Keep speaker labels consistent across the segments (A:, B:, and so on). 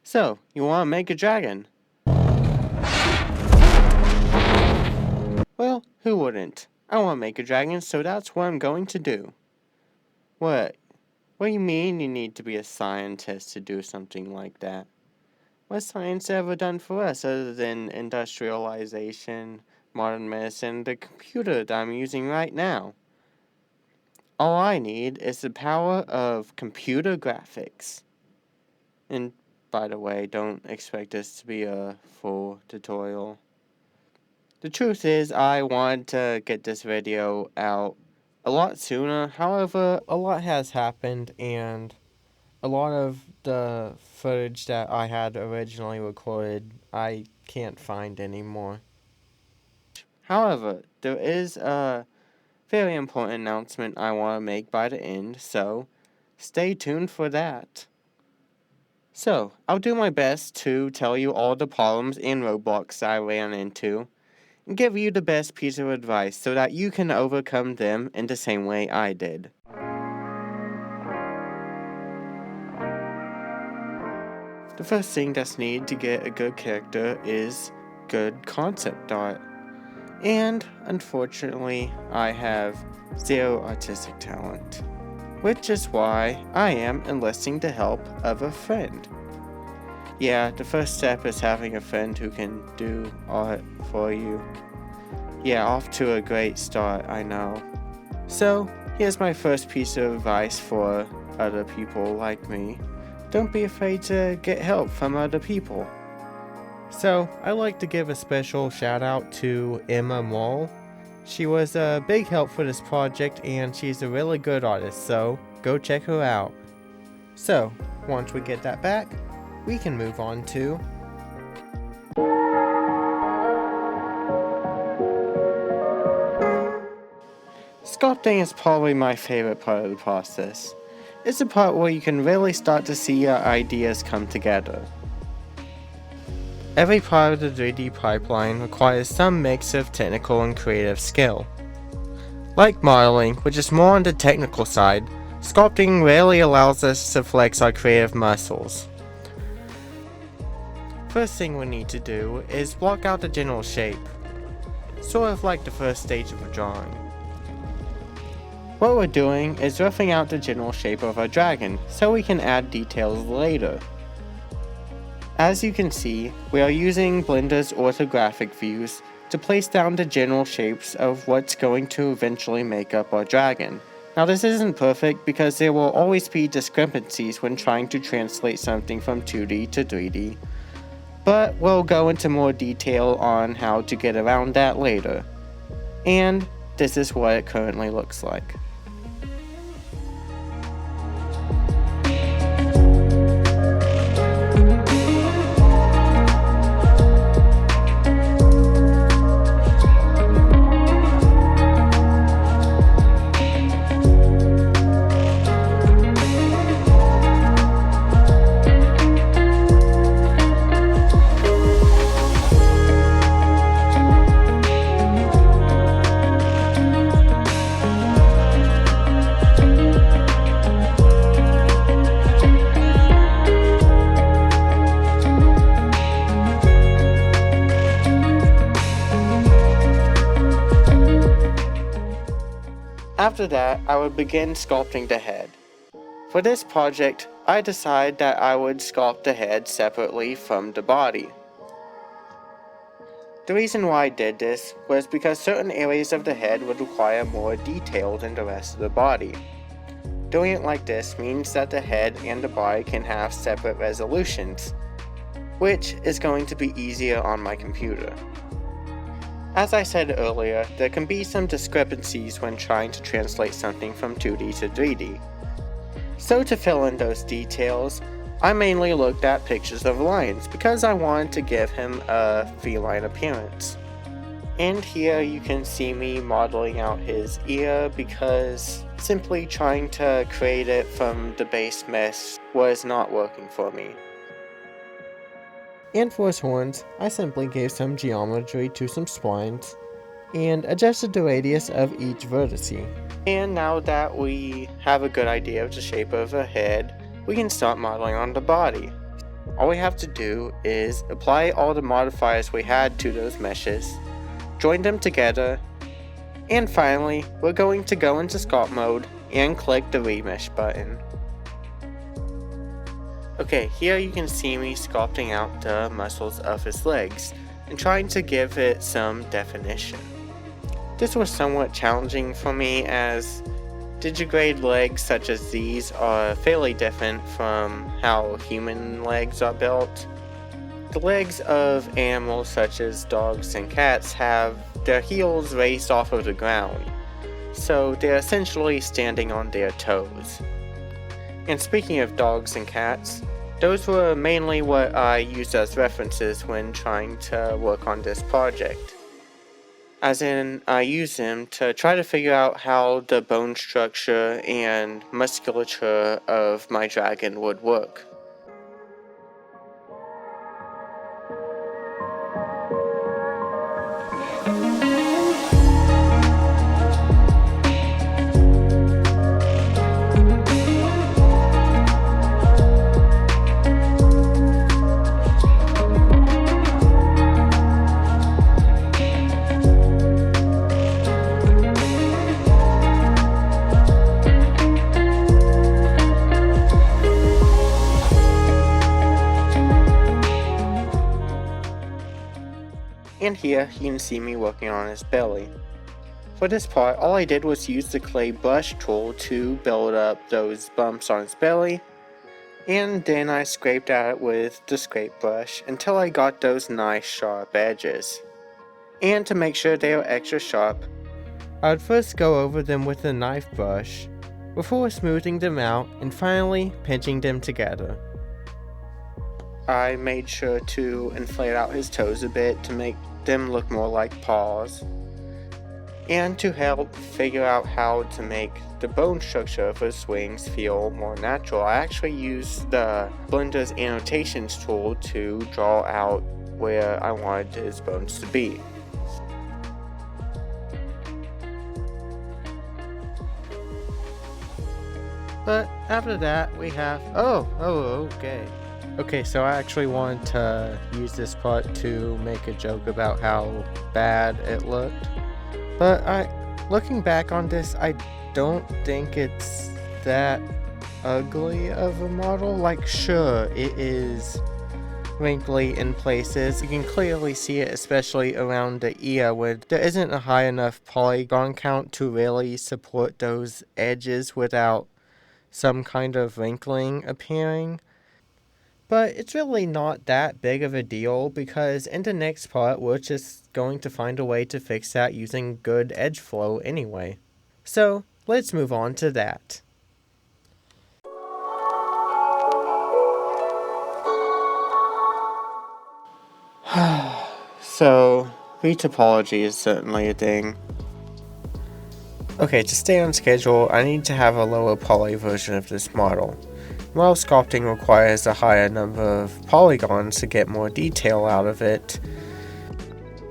A: So, you want to make a dragon? Well, who wouldn't? I want to make a dragon, so that's what I'm going to do. What? What do you mean you need to be a scientist to do something like that? What's science ever done for us other than industrialization, modern medicine, the computer that I'm using right now? All I need is the power of computer graphics. And by the way, don't expect this to be a full tutorial. The truth is, I want to get this video out a lot sooner. However, a lot has happened and a lot of the footage that I had originally recorded, I can't find anymore. However, there is a very important announcement I want to make by the end, so stay tuned for that. So, I'll do my best to tell you all the problems and roadblocks I ran into, and give you the best piece of advice so that you can overcome them in the same way I did. The first thing that's needed to get a good character is good concept art. And, unfortunately, I have zero artistic talent. Which is why I am enlisting the help of a friend. Yeah, the first step is having a friend who can do art for you. Yeah, off to a great start, I know. So, here's my first piece of advice for other people like me. Don't be afraid to get help from other people. So, I'd like to give a special shout out to Emma Moll. She was a big help for this project and she's a really good artist, so go check her out. So, once we get that back, we can move on to sculpting is probably my favorite part of the process. It's the part where you can really start to see your ideas come together. Every part of the 3D pipeline requires some mix of technical and creative skill. Like modeling, which is more on the technical side, sculpting rarely allows us to flex our creative muscles. First thing we need to do is block out the general shape, sort of like the first stage of a drawing. What we're doing is roughing out the general shape of our dragon, so we can add details later. As you can see, we are using Blender's orthographic views to place down the general shapes of what's going to eventually make up our dragon. Now this isn't perfect because there will always be discrepancies when trying to translate something from 2D to 3D, but we'll go into more detail on how to get around that later. And this is what it currently looks like. After that, I would begin sculpting the head. For this project, I decided that I would sculpt the head separately from the body. The reason why I did this was because certain areas of the head would require more detail than the rest of the body. Doing it like this means that the head and the body can have separate resolutions, which is going to be easier on my computer. As I said earlier, there can be some discrepancies when trying to translate something from 2D to 3D. So to fill in those details, I mainly looked at pictures of lions because I wanted to give him a feline appearance. And here you can see me modeling out his ear because simply trying to create it from the base mesh was not working for me. And for his horns, I simply gave some geometry to some splines and adjusted the radius of each vertex. And now that we have a good idea of the shape of a head, we can start modeling on the body. all we have to do is apply all the modifiers we had to those meshes, join them together, and finally, we're going to go into sculpt mode and click the remesh button. Okay, here you can see me sculpting out the muscles of his legs and trying to give it some definition. This was somewhat challenging for me as digigrade legs such as these are fairly different from how human legs are built. The legs of animals such as dogs and cats have their heels raised off of the ground, so they're essentially standing on their toes. And speaking of dogs and cats, those were mainly what I used as references when trying to work on this project. As in, I used them to try to figure out how the bone structure and musculature of my dragon would work. And here you can see me working on his belly. For this part, all I did was use the clay brush tool to build up those bumps on his belly, and then I scraped at it with the scrape brush until I got those nice sharp edges. And to make sure they are extra sharp, I would first go over them with a knife brush before smoothing them out and finally pinching them together. I made sure to inflate out his toes a bit to make them look more like paws, and to help figure out how to make the bone structure of his wings feel more natural, I actually used the Blender's annotations tool to draw out where I wanted his bones to be. But after that we have, Okay, so I actually wanted to use this part to make a joke about how bad it looked. But looking back on this, I don't think it's that ugly of a model. Like, sure, it is wrinkly in places. You can clearly see it, especially around the ear, where there isn't a high enough polygon count to really support those edges without some kind of wrinkling appearing. But it's really not that big of a deal because in the next part we're just going to find a way to fix that using good edge flow anyway. So let's move on to that. So retopology is certainly a thing. Okay, to stay on schedule, I need to have a lower poly version of this model. While sculpting requires a higher number of polygons to get more detail out of it,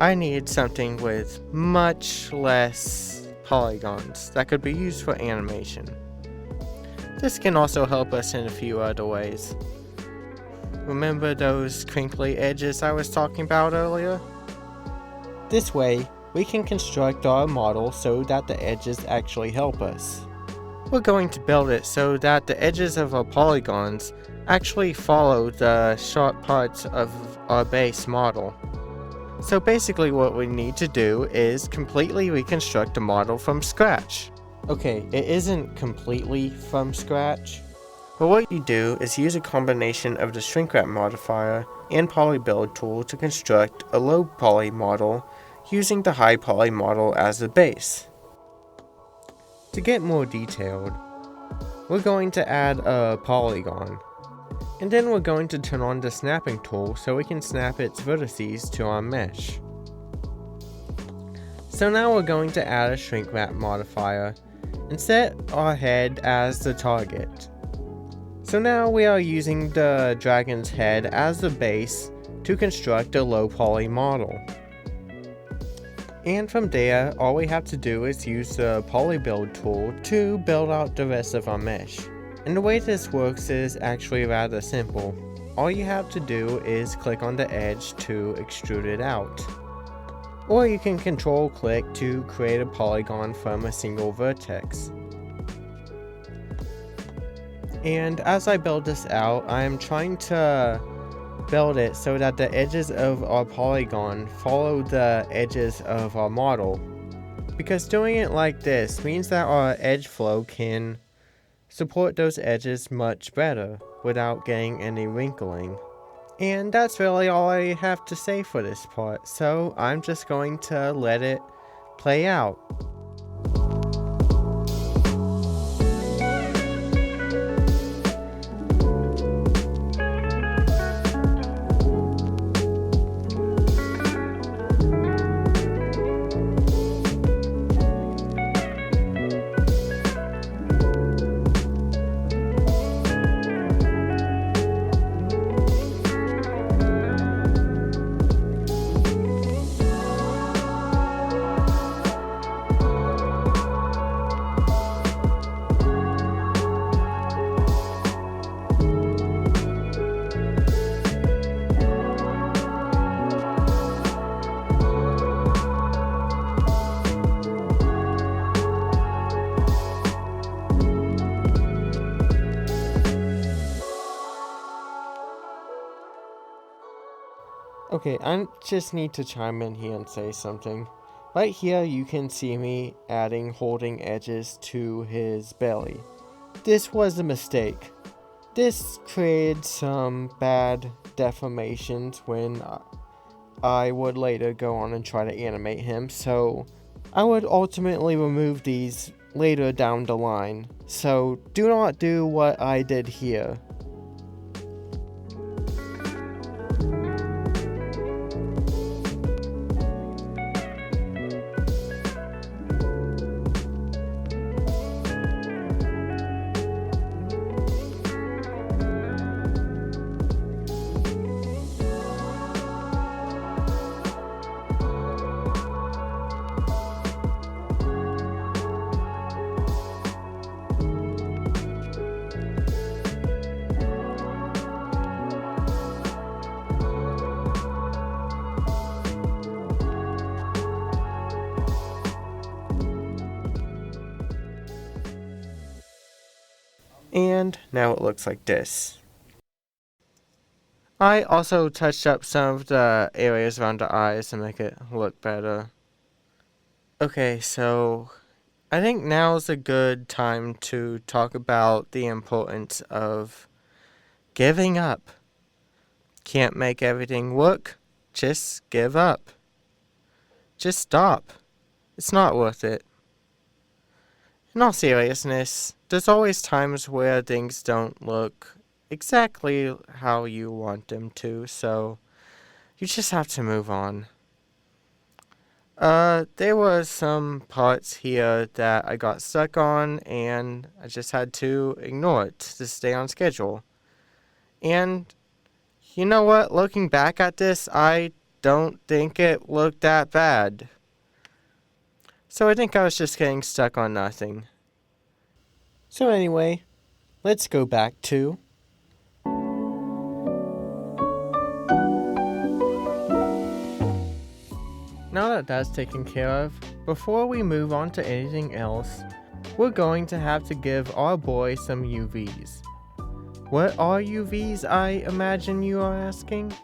A: I needed something with much less polygons that could be used for animation. This can also help us in a few other ways. Remember those crinkly edges I was talking about earlier? This way, we can construct our model so that the edges actually help us. We're going to build it so that the edges of our polygons actually follow the sharp parts of our base model. So basically what we need to do is completely reconstruct the model from scratch. Okay, it isn't completely from scratch, but what you do is use a combination of the shrink wrap modifier and poly build tool to construct a low poly model using the high poly model as the base. To get more detailed, we're going to add a polygon, and then we're going to turn on the snapping tool so we can snap its vertices to our mesh. So now we're going to add a shrink wrap modifier and set our head as the target. So now we are using the dragon's head as the base to construct a low poly model. And from there, all we have to do is use the poly build tool to build out the rest of our mesh. And the way this works is actually rather simple. all you have to do is click on the edge to extrude it out. Or you can control click to create a polygon from a single vertex. And as I build this out, I am trying to build it so that the edges of our polygon follow the edges of our model. Because doing it like this means that our edge flow can support those edges much better without getting any wrinkling. And that's really all I have to say for this part, so I'm just going to let it play out. Okay, I just need to chime in here and say something. Right here you can see me adding holding edges to his belly. This was a mistake. This created some bad deformations when I would later go on and try to animate him, so I would ultimately remove these later down the line. So do not do what I did here. And now it looks like this. I also touched up some of the areas around the eyes to make it look better. Okay, so I think now is a good time to talk about the importance of giving up. Can't make everything work? Just give up. Just stop. It's not worth it. In all seriousness, there's always times where things don't look exactly how you want them to, so you just have to move on. There were some parts here that I got stuck on, and I just had to ignore it to stay on schedule. And you know what? Looking back at this, I don't think it looked that bad. So I think I was just getting stuck on nothing. So anyway, let's go back to now that that's taken care of, before we move on to anything else, we're going to have to give our boy some UVs. What are UVs, I imagine you are asking?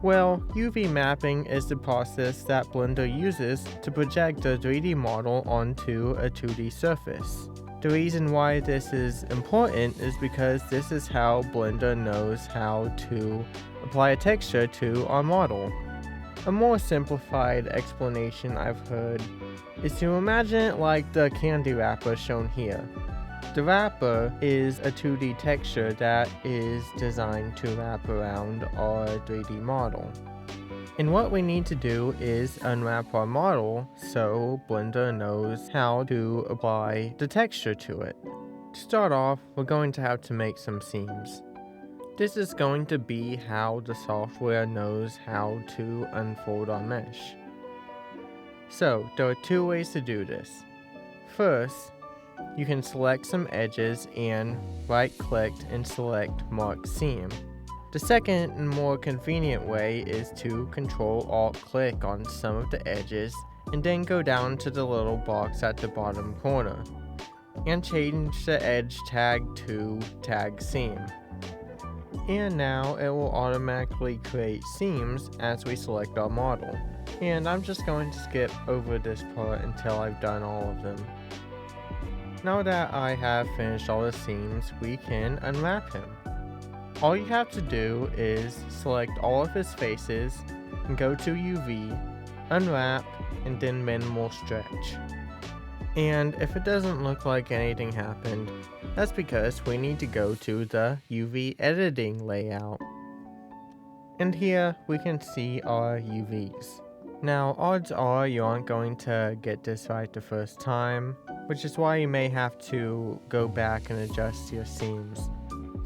A: Well, UV mapping is the process that Blender uses to project a 3D model onto a 2D surface. The reason why this is important is because this is how Blender knows how to apply a texture to our model. A more simplified explanation I've heard is to imagine it like the candy wrapper shown here. The wrapper is a 2D texture that is designed to wrap around our 3D model. And what we need to do is unwrap our model so Blender knows how to apply the texture to it. To start off, we're going to have to make some seams. This is going to be how the software knows how to unfold our mesh. So, there are two ways to do this. First, you can select some edges and right-click and select Mark Seam. The second and more convenient way is to Control-Alt-Click on some of the edges and then go down to the little box at the bottom corner and change the edge tag to Tag Seam. And now it will automatically create seams as we select our model. And I'm just going to skip over this part until I've done all of them. Now that I have finished all the seams, we can unwrap him. All you have to do is select all of his faces and go to UV, unwrap, and then minimal stretch. And if it doesn't look like anything happened, that's because we need to go to the UV editing layout. And here we can see our UVs. Now, odds are you aren't going to get this right the first time, which is why you may have to go back and adjust your seams.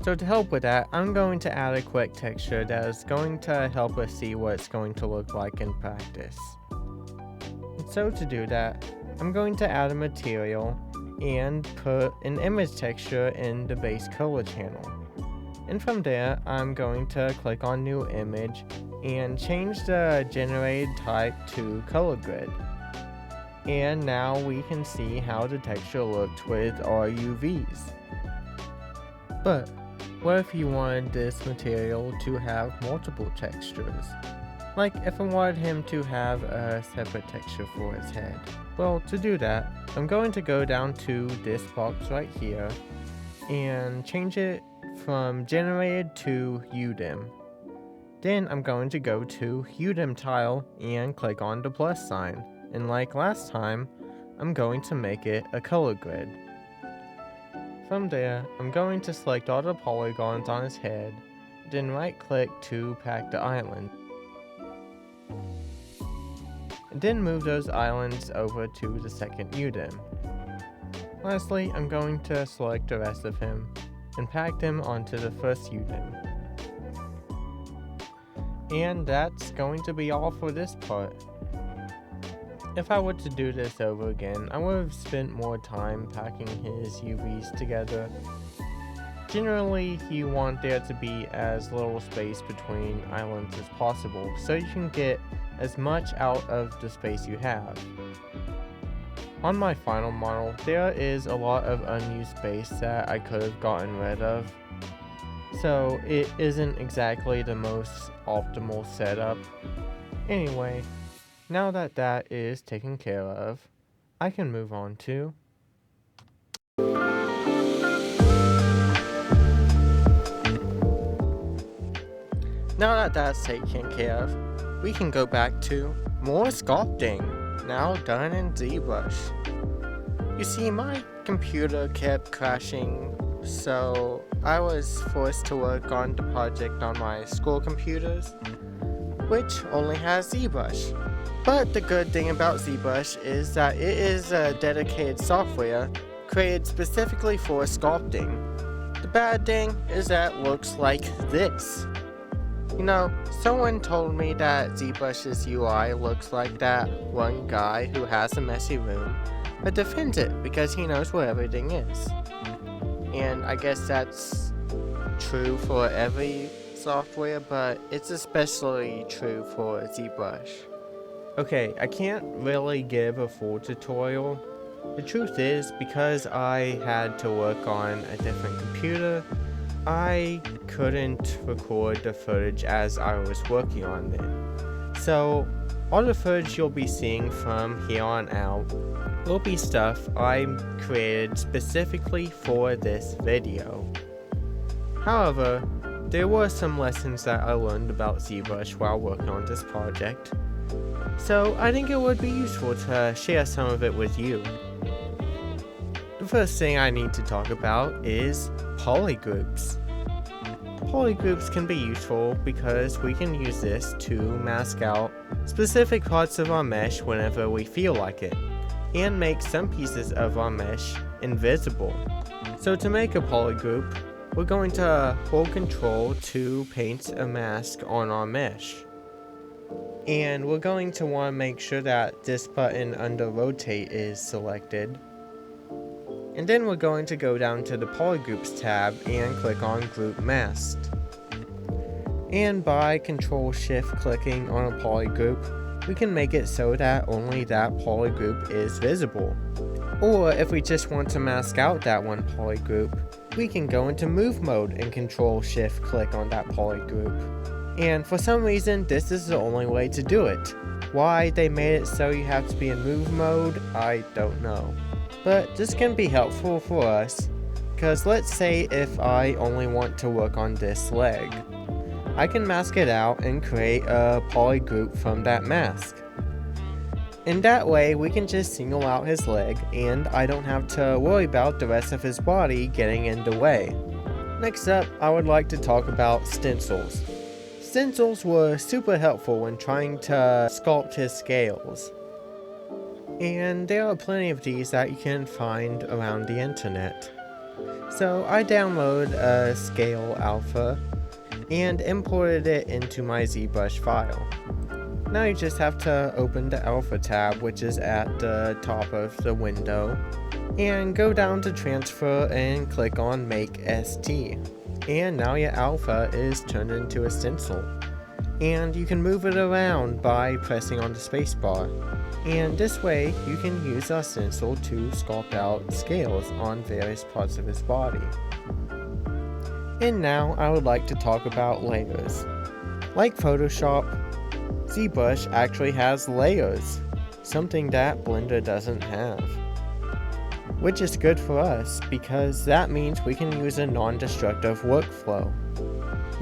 A: So to help with that, I'm going to add a quick texture that is going to help us see what it's going to look like in practice. And so to do that, I'm going to add a material and put an image texture in the base color channel. And from there, I'm going to click on New Image and change the generated type to Color Grid. And now we can see how the texture looked with our UVs. But what if you wanted this material to have multiple textures? Like if I wanted him to have a separate texture for his head. Well, to do that, I'm going to go down to this box right here and change it from Generated to UDIM. Then I'm going to go to UDIM tile and click on the plus sign. And like last time, I'm going to make it a color grid. From there, I'm going to select all the polygons on his head, then right click to pack the island. And then move those islands over to the second UDIM. Lastly, I'm going to select the rest of him and pack them onto the first UDIM. And that's going to be all for this part. If I were to do this over again, I would have spent more time packing his UVs together. Generally, you want there to be as little space between islands as possible, so you can get as much out of the space you have. On my final model, there is a lot of unused space that I could have gotten rid of, so it isn't exactly the most optimal setup. Anyway, now that that is taken care of, I can move on to Now that that's taken care of, we can go back to more sculpting, now done in ZBrush. You see, my computer kept crashing, so I was forced to work on the project on my school computers, which only has ZBrush. But the good thing about ZBrush is that it is a dedicated software created specifically for sculpting. The bad thing is that it looks like this. You know, someone told me that ZBrush's UI looks like that one guy who has a messy room, but defends it because he knows where everything is. And I guess that's true for every software, but it's especially true for ZBrush. Okay, I can't really give a full tutorial. The truth is, because I had to work on a different computer, I couldn't record the footage as I was working on it. So, all the footage you'll be seeing from here on out will be stuff I created specifically for this video. However, there were some lessons that I learned about ZBrush while working on this project, so I think it would be useful to share some of it with you. The first thing I need to talk about is polygroups. Polygroups can be useful because we can use this to mask out specific parts of our mesh whenever we feel like it, and make some pieces of our mesh invisible. So to make a polygroup, we're going to hold Control to paint a mask on our mesh. And we're going to want to make sure that this button under Rotate is selected. And then we're going to go down to the Polygroups tab and click on Group Masked. And by Control-Shift clicking on a poly group, we can make it so that only that poly group is visible. Or if we just want to mask out that one poly group, we can go into Move mode and Control-Shift click on that poly group. And for some reason, this is the only way to do it. Why they made it so you have to be in Move mode, I don't know. But this can be helpful for us, because let's say if I only want to work on this leg, I can mask it out and create a poly group from that mask. In that way, we can just single out his leg, and I don't have to worry about the rest of his body getting in the way. Next up, I would like to talk about stencils. Stencils were super helpful when trying to sculpt his scales. And there are plenty of these that you can find around the internet. So I downloaded a scale alpha and imported it into my ZBrush file. Now you just have to open the alpha tab, which is at the top of the window, and go down to transfer and click on make ST. And now your alpha is turned into a stencil. And you can move it around by pressing on the spacebar. And this way you can use our stencil to sculpt out scales on various parts of his body. And now I would like to talk about layers. Like Photoshop, ZBrush actually has layers, something that Blender doesn't have. Which is good for us, because that means we can use a non-destructive workflow.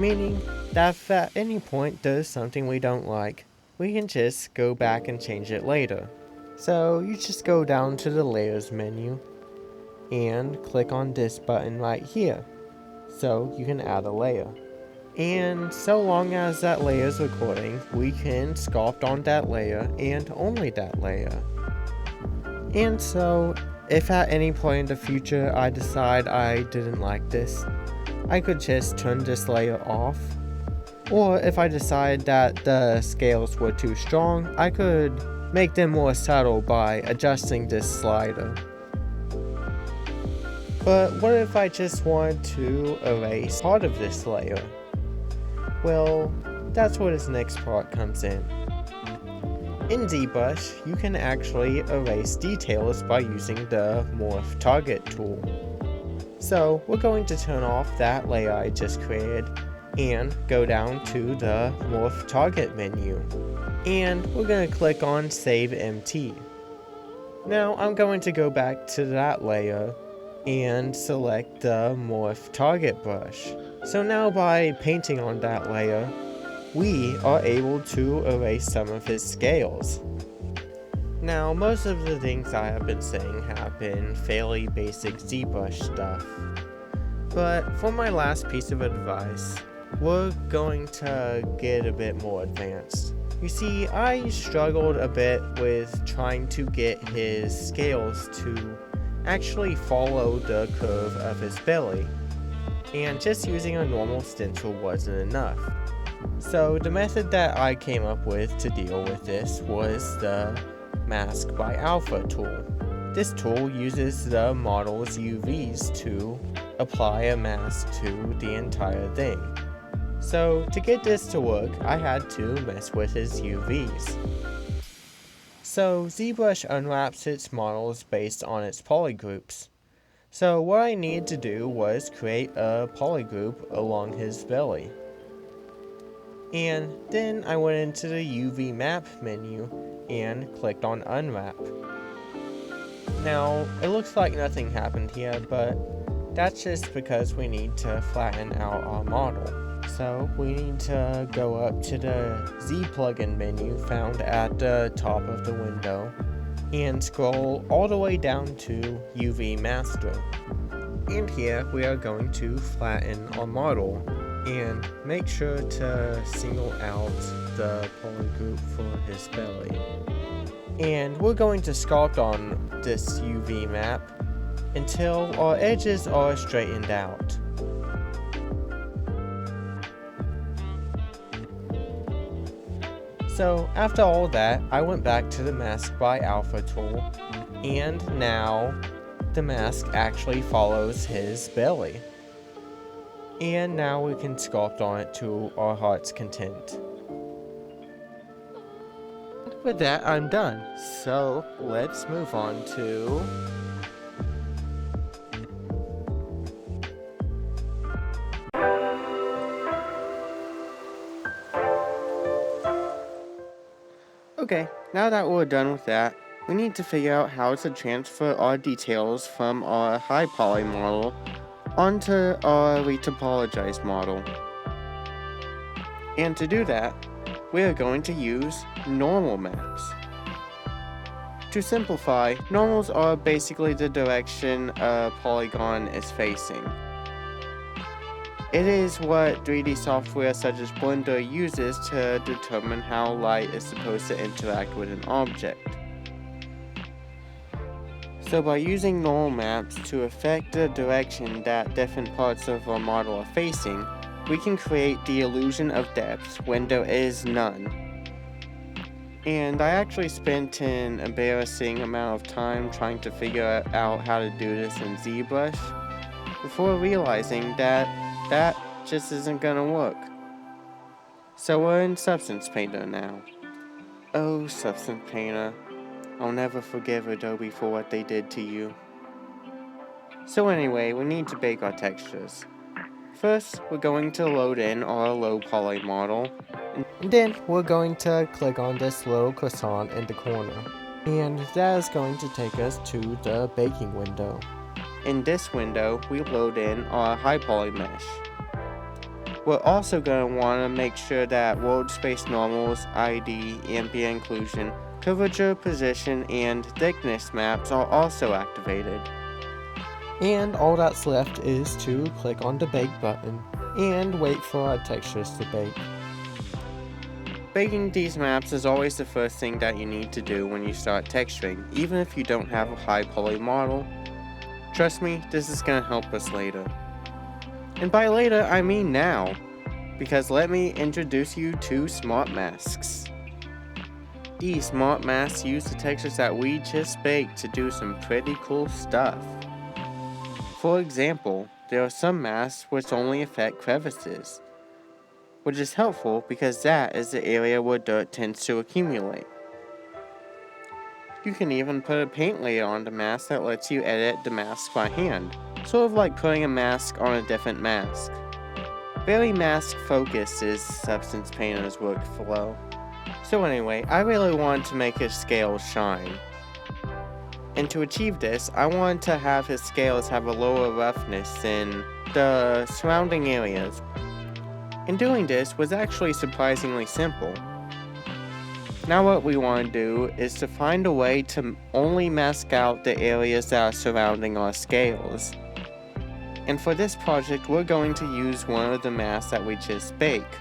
A: Meaning that if at any point there's something we don't like, we can just go back and change it later. So you just go down to the layers menu and click on this button right here, so you can add a layer. And so long as that layer is recording, we can sculpt on that layer and only that layer. And so if at any point in the future I decide I didn't like this, I could just turn this layer off. Or if I decide that the scales were too strong, I could make them more subtle by adjusting this slider. But what if I just want to erase part of this layer? Well, that's where this next part comes in. In ZBrush, you can actually erase details by using the Morph Target tool. So we're going to turn off that layer I just created and go down to the Morph Target menu. And we're going to click on Save Empty. Now I'm going to go back to that layer and select the Morph Target brush. So now by painting on that layer, we are able to erase some of his scales. Now most of the things I have been saying have been fairly basic ZBrush stuff. But for my last piece of advice, we're going to get a bit more advanced. You see, I struggled a bit with trying to get his scales to actually follow the curve of his belly, and just using a normal stencil wasn't enough. So the method that I came up with to deal with this was the Mask by Alpha tool. This tool uses the model's UVs to apply a mask to the entire thing. So to get this to work, I had to mess with his UVs. So ZBrush unwraps its models based on its polygroups. So what I needed to do was create a polygroup along his belly. And then I went into the UV map menu and clicked on unwrap. Now it looks like nothing happened here, but that's just because we need to flatten out our model. So we need to go up to the Z plugin menu found at the top of the window and scroll all the way down to UV master. And here we are going to flatten our model and make sure to single out the polygroup for his belly. And we're going to sculpt on this UV map until our edges are straightened out. So after all that, I went back to the Mask by Alpha tool, and now the mask actually follows his belly. And now we can sculpt on it to our heart's content. With that, I'm done. So let's move on to okay, now that we're done with that, we need to figure out how to transfer our details from our high poly model onto our retopologized model. And to do that, we are going to use normal maps. To simplify, normals are basically the direction a polygon is facing. It is what 3D software such as Blender uses to determine how light is supposed to interact with an object. So by using normal maps to affect the direction that different parts of our model are facing, we can create the illusion of depth when there is none. And I actually spent an embarrassing amount of time trying to figure out how to do this in ZBrush before realizing that just isn't gonna work. So we're in Substance Painter now. Oh, Substance Painter, I'll never forgive Adobe for what they did to you. So anyway, we need to bake our textures. First, we're going to load in our low poly model, and then we're going to click on this little croissant in the corner. And that is going to take us to the baking window. In this window, we load in our high poly mesh. We're also going to want to make sure that world space normals, ID, ambient occlusion, curvature, position, and thickness maps are also activated. And all that's left is to click on the bake button and wait for our textures to bake. Baking these maps is always the first thing that you need to do when you start texturing, even if you don't have a high poly model. Trust me, this is going to help us later. And by later, I mean now, because let me introduce you to smart masks. These smart masks use the textures that we just baked to do some pretty cool stuff. For example, there are some masks which only affect crevices, which is helpful because that is the area where dirt tends to accumulate. You can even put a paint layer on the mask that lets you edit the mask by hand, sort of like putting a mask on a different mask. Very mask focused is Substance Painter's workflow. So anyway, I really wanted to make his scales shine. And to achieve this, I wanted to have his scales have a lower roughness than the surrounding areas. And doing this was actually surprisingly simple. Now what we want to do is to find a way to only mask out the areas that are surrounding our scales. And for this project, we're going to use one of the masks that we just baked,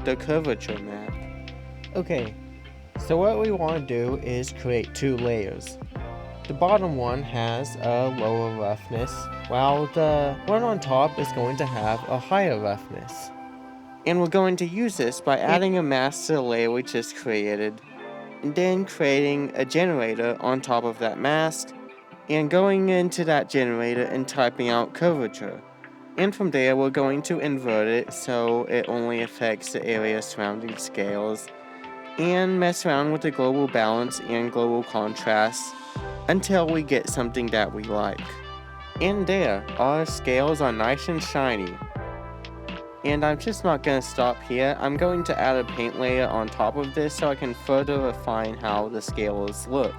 A: the curvature map. Okay, so what we want to do is create two layers. The bottom one has a lower roughness, while the one on top is going to have a higher roughness. And we're going to use this by adding a mask to the layer we just created, and then creating a generator on top of that mask, and going into that generator and typing out curvature. And from there we're going to invert it so it only affects the area surrounding scales, and mess around with the global balance and global contrast until we get something that we like. And there, our scales are nice and shiny. And I'm just not going to stop here. I'm going to add a paint layer on top of this so I can further refine how the scales look.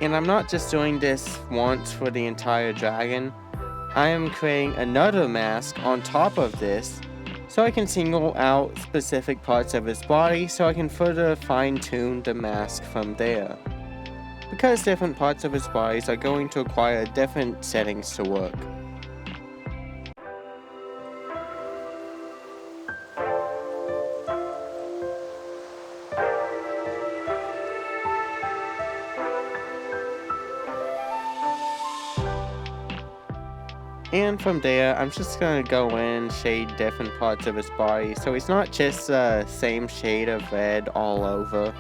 A: And I'm not just doing this once for the entire dragon. I am creating another mask on top of this so I can single out specific parts of his body so I can further fine-tune the mask from there. Because different parts of his bodies are going to require different settings to work. And from there, I'm just going to go in and shade different parts of his body so he's not just the same shade of red all over.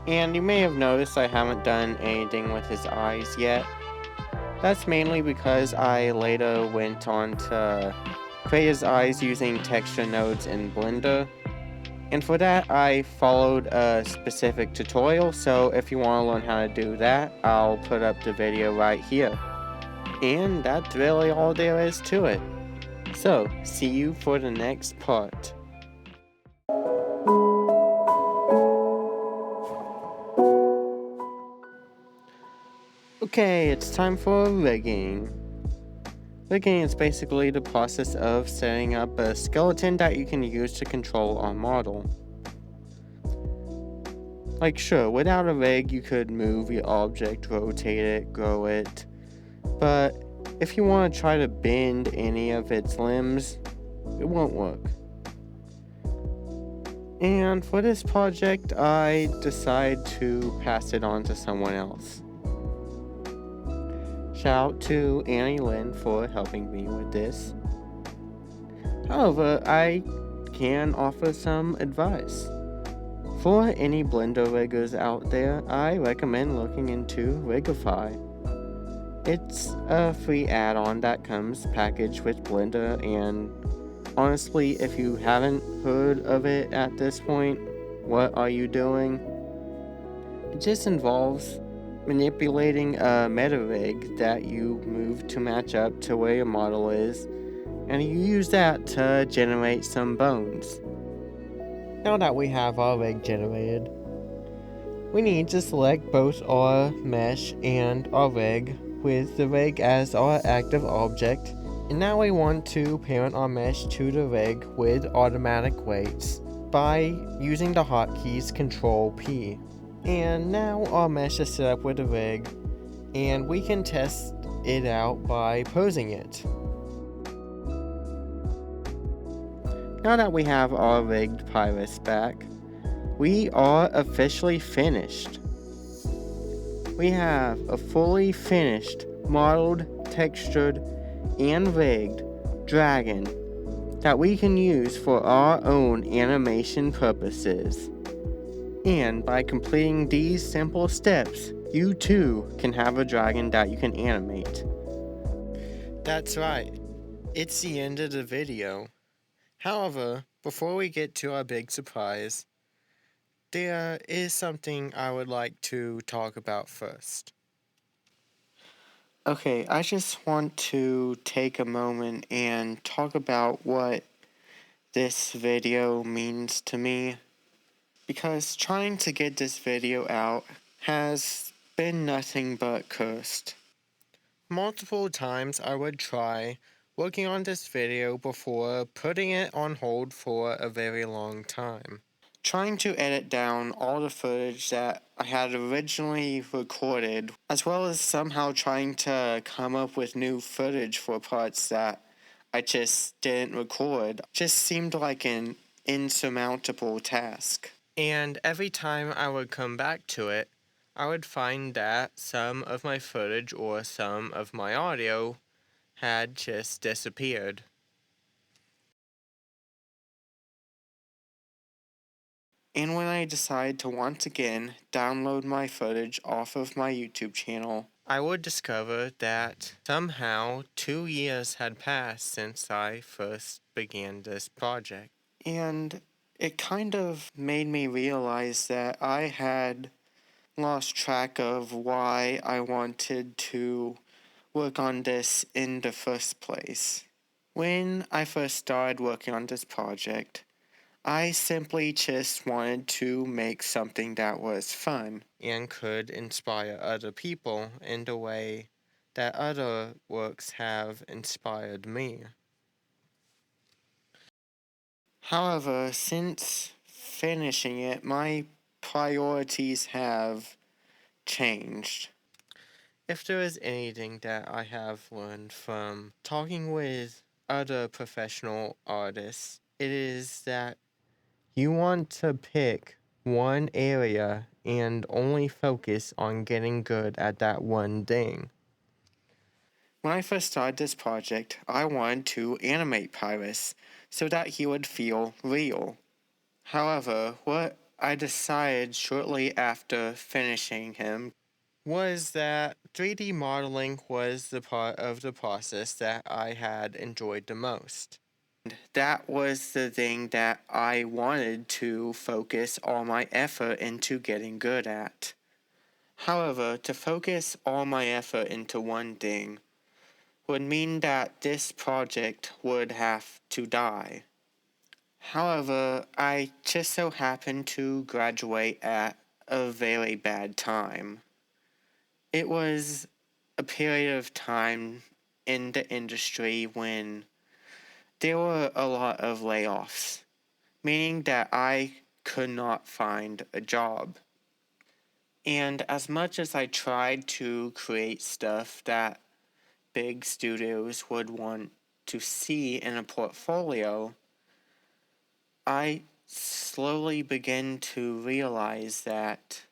A: And you may have noticed I haven't done anything with his eyes yet. That's mainly because I later went on to create his eyes using texture nodes in Blender. And for that, I followed a specific tutorial, so if you want to learn how to do that, I'll put up the video right here. And that's really all there is to it. So, see you for the next part. Okay, it's time for rigging. Rigging is basically the process of setting up a skeleton that you can use to control our model. Like sure, without a rig you could move your object, rotate it, grow it, but if you want to try to bend any of its limbs, it won't work. And for this project, I decide to pass it on to someone else. Shout out to Annie Lynn for helping me with this. However, I can offer some advice. For any Blender riggers out there, I recommend looking into Rigify. It's a free add-on that comes packaged with Blender, and honestly, if you haven't heard of it at this point, what are you doing? It just involves manipulating a meta rig that you move to match up to where your model is, and you use that to generate some bones. Now that we have our rig generated, we need to select both our mesh and our rig with the rig as our active object, and now we want to parent our mesh to the rig with automatic weights by using the hotkeys Ctrl P. And now our mesh is set up with the rig, and we can test it out by posing it. Now that we have our rigged Pyrrhus back, we are officially finished. We have a fully finished, modeled, textured, and rigged dragon that we can use for our own animation purposes. And by completing these simple steps, you too can have a dragon that you can animate. That's right, it's the end of the video. However, before we get to our big surprise, there is something I would like to talk about first. Okay, I just want to take a moment and talk about what this video means to me, because trying to get this video out has been nothing but cursed. Multiple times I would try working on this video before putting it on hold for a very long time. Trying to edit down all the footage that I had originally recorded, as well as somehow trying to come up with new footage for parts that I just didn't record, just seemed like an insurmountable task. And every time I would come back to it, I would find that some of my footage or some of my audio had just disappeared. And when I decided to once again download my footage off of my YouTube channel, I would discover that somehow 2 years had passed since I first began this project. And it kind of made me realize that I had lost track of why I wanted to work on this in the first place. When I first started working on this project, I simply just wanted to make something that was fun and could inspire other people in the way that other works have inspired me. However, since finishing it, my priorities have changed. If there is anything that I have learned from talking with other professional artists, it is that you want to pick one area and only focus on getting good at that one thing. When I first started this project, I wanted to animate Pyrrhus so that he would feel real. However, what I decided shortly after finishing him was that 3D modeling was the part of the process that I had enjoyed the most. That was the thing that I wanted to focus all my effort into getting good at. However, to focus all my effort into one thing would mean that this project would have to die. However, I just so happened to graduate at a very bad time. It was a period of time in the industry when there were a lot of layoffs, meaning that I could not find a job. And as much as I tried to create stuff that big studios would want to see in a portfolio, I slowly began to realize that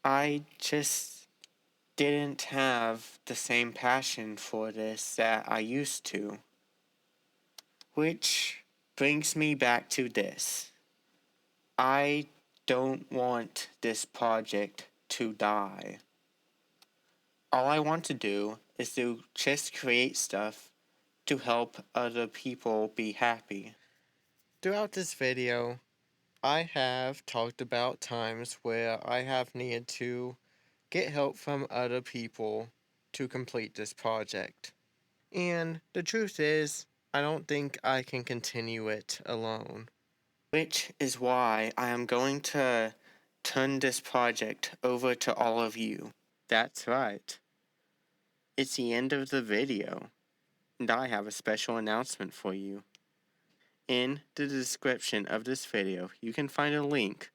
A: I just didn't have the same passion for this that I used to. Which brings me back to this. I don't want this project to die. All I want to do is to just create stuff to help other people be happy. Throughout this video, I have talked about times where I have needed to get help from other people to complete this project. And the truth is, I don't think I can continue it alone. Which is why I am going to turn this project over to all of you. That's right. It's the end of the video, and I have a special announcement for you. In the description of this video, you can find a link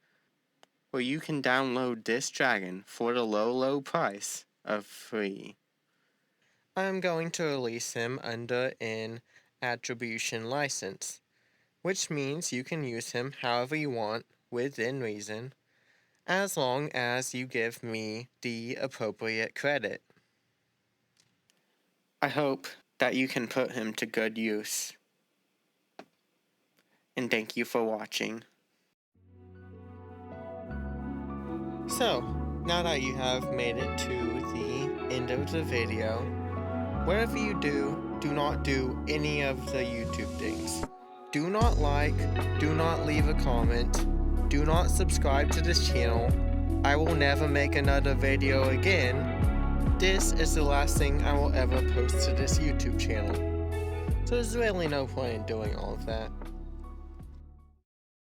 A: where you can download this dragon for the low price of free. I'm going to release him under an attribution license, which means you can use him however you want within reason, as long as you give me the appropriate credit. I hope that you can put him to good use. And thank you for watching. So, now that you have made it to the end of the video, whatever you do not do any of the YouTube things. Do not like, do not leave a comment, do not subscribe to this channel. I will never make another video again. This is the last thing I will ever post to this YouTube channel. So there's really no point in doing all of that.